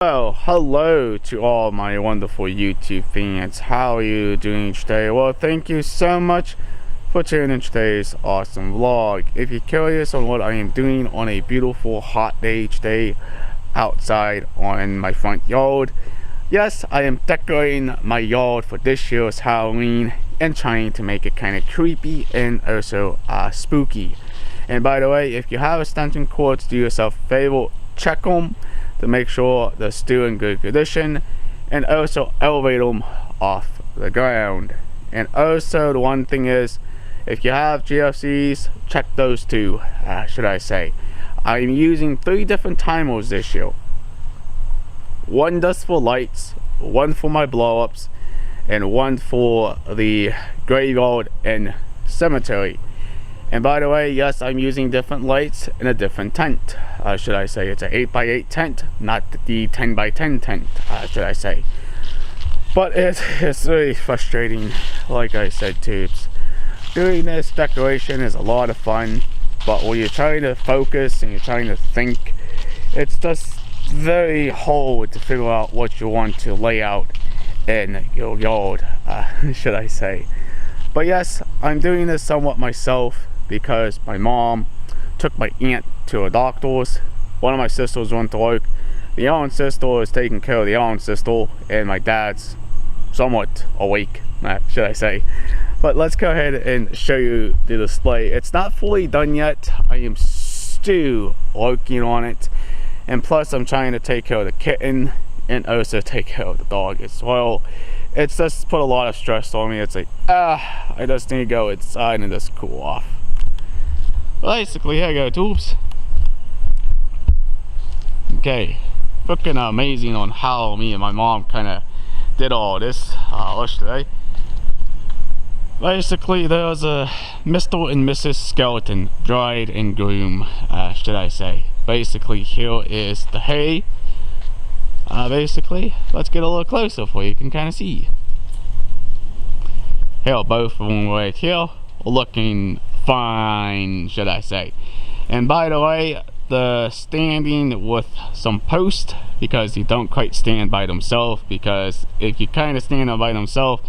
Well, hello to all my wonderful YouTube fans. How are you doing today? Well, thank you so much for tuning in today's awesome vlog. If you're curious on what I am doing on a beautiful hot day today outside on my front yard, yes, I am decorating my yard for this year's Halloween and trying to make it kind of creepy and also spooky. And by the way, if you have extension cords, do yourself a favor, check them to make sure they're still in good condition, and also elevate them off the ground. And also the one thing is, if you have GFCs, check those too, should I say. I'm using 3 different timers this year. One just for lights, one for my blow-ups, and one for the graveyard and cemetery. And by the way, yes, I'm using different lights in a different tent, should I say. It's an 8x8 tent, not the 10x10 tent, should I say. But it's really frustrating, like I said, tubes. Doing this decoration is a lot of fun, but when you're trying to focus and you're trying to think, it's just very hard to figure out what you want to lay out in your yard, should I say. But yes, I'm doing this somewhat myself, because my mom took my aunt to a doctor's. One of my sisters went to work. The other sister is taking care of the other sister, and my dad's somewhat awake, should I say. But let's go ahead and show you the display. It's not fully done yet. I am still working on it, and plus I'm trying to take care of the kitten and also take care of the dog as well. It's just put a lot of stress on me. It's like, I just need to go inside and just cool off. Basically, here you go, tubes. Okay, freaking amazing on how me and my mom kind of did all this yesterday. Basically, there's a Mr. and Mrs. Skeleton, bride and groom, should I say. Basically, here is the hay. Basically, let's get a little closer for you can kind of see. Here, both of them right here, looking fine, should I say. And by the way, the standing with some posts, because you don't quite stand by themselves, because if you kind of stand up by themselves,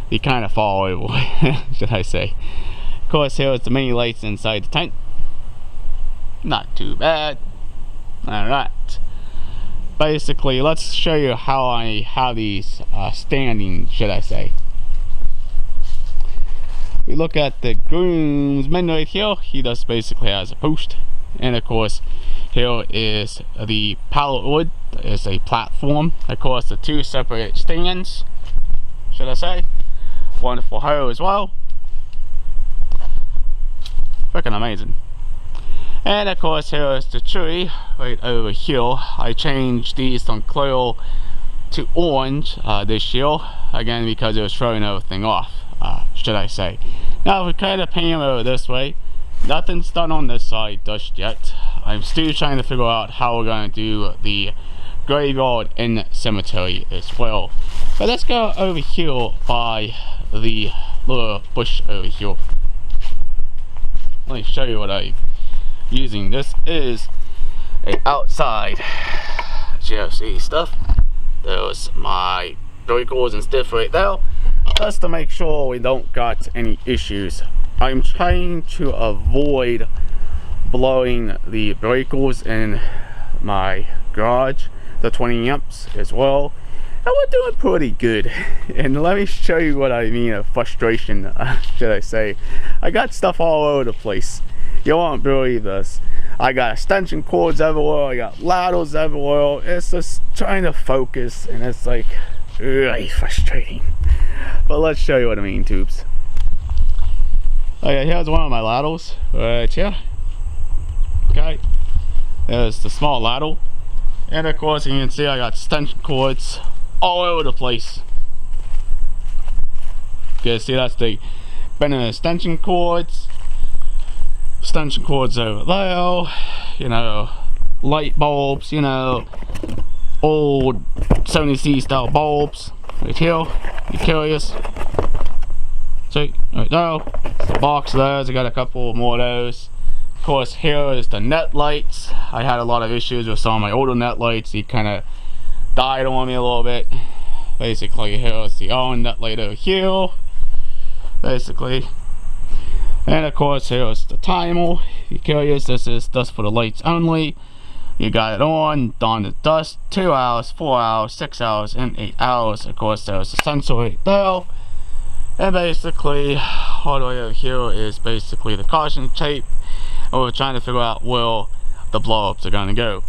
you kind of fall over, should I say. Of course, here's the mini lights inside the tent. Not too bad. Alright. Basically, let's show you how I have these standing, should I say. We look at the groomsman right here. He just basically has a post, and of course here is the pallet wood. It's a platform. Of course, the 2 separate stands, should I say. One for her as well. Freaking amazing. And of course, here is the tree right over here. I changed these from clear to orange this year, again because it was throwing everything off, should I say. Now, if we kind of pan over this way, nothing's done on this side just yet. I'm still trying to figure out how we're going to do the graveyard and cemetery as well. But let's go over here by the little bush over here. Let me show you what I'm using. This is a outside GFC stuff. There's my breakers and stuff right there, just to make sure we don't got any issues. I'm trying to avoid blowing the breakers in my garage, the 20 amps as well, and we're doing pretty good. And let me show you what I mean of frustration, should I say. I got stuff all over the place. You won't believe this. I got extension cords everywhere, I got ladders everywhere. It's just trying to focus, and it's like really frustrating. But let's show you what I mean, tubes. Okay, here's one of my ladders right here. Okay, there's the small ladder, and of course you can see I got extension cords all over the place. You can see that's the bending extension cords over there, you know, light bulbs, you know, old 70C style bulbs right here. You curious? See, right there, the box of those. I got a couple more of those. Of course, here is the net lights. I had a lot of issues with some of my older net lights. You kind of died on me a little bbit. Basically, here's the on that later here. Basically. And of course, here's the timer. If you're curious, this is just for the lights only. You got it on, dawn to dusk, 2 hours, 4 hours, 6 hours, and 8 hours. Of course, there's a sensor right there. And basically, all the way over here is basically the caution tape. And we're trying to figure out where the blow-ups are going to go.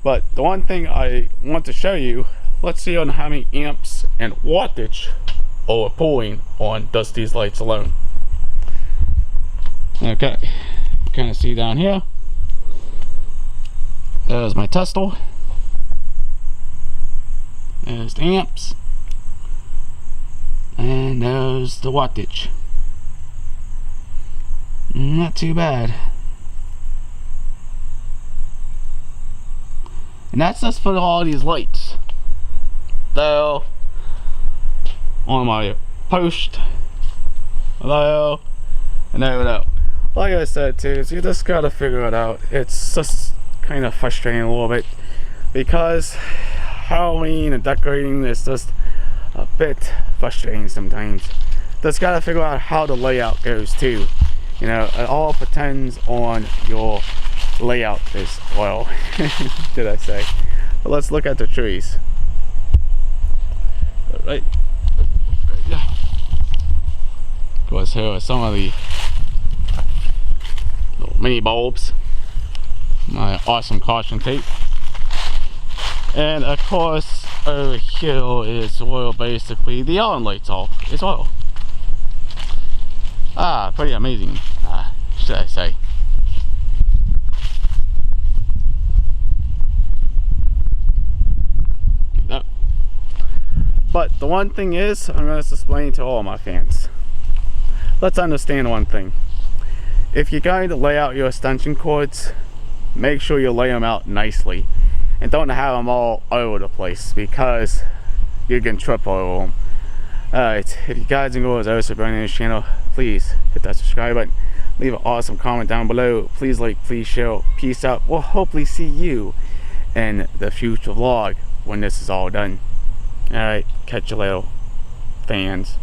But the one thing I want to show you, let's see on how many amps and wattage are pulling on just these lights alone. Okay, kind of see down here. There's my tester. There's the amps. And there's the wattage. Not too bad. And that's just for all these lights. There. On my post. There. And over there. Like I said too, is you just gotta figure it out. It's just kind of frustrating a little bit because Halloween and decorating is just a bit frustrating sometimes. Just gotta figure out how the layout goes too. You know, it all depends on your layout as well. Did I say? But let's look at the trees. Right. Of course, here are some of the little mini bulbs. My awesome caution tape. And of course, over here is well basically the on lights off as well. Pretty amazing, should I say. No. But the one thing is, I'm going to explain to all my fans. Let's understand one thing. If you're going to lay out your extension cords, make sure you lay them out nicely and don't have them all over the place because you can trip over them. Alright, if you guys enjoy this this channel, please hit that subscribe button, leave an awesome comment down below, please like, please share, peace out. We'll hopefully see you in the future vlog when this is all done. Alright, catch you later, fans.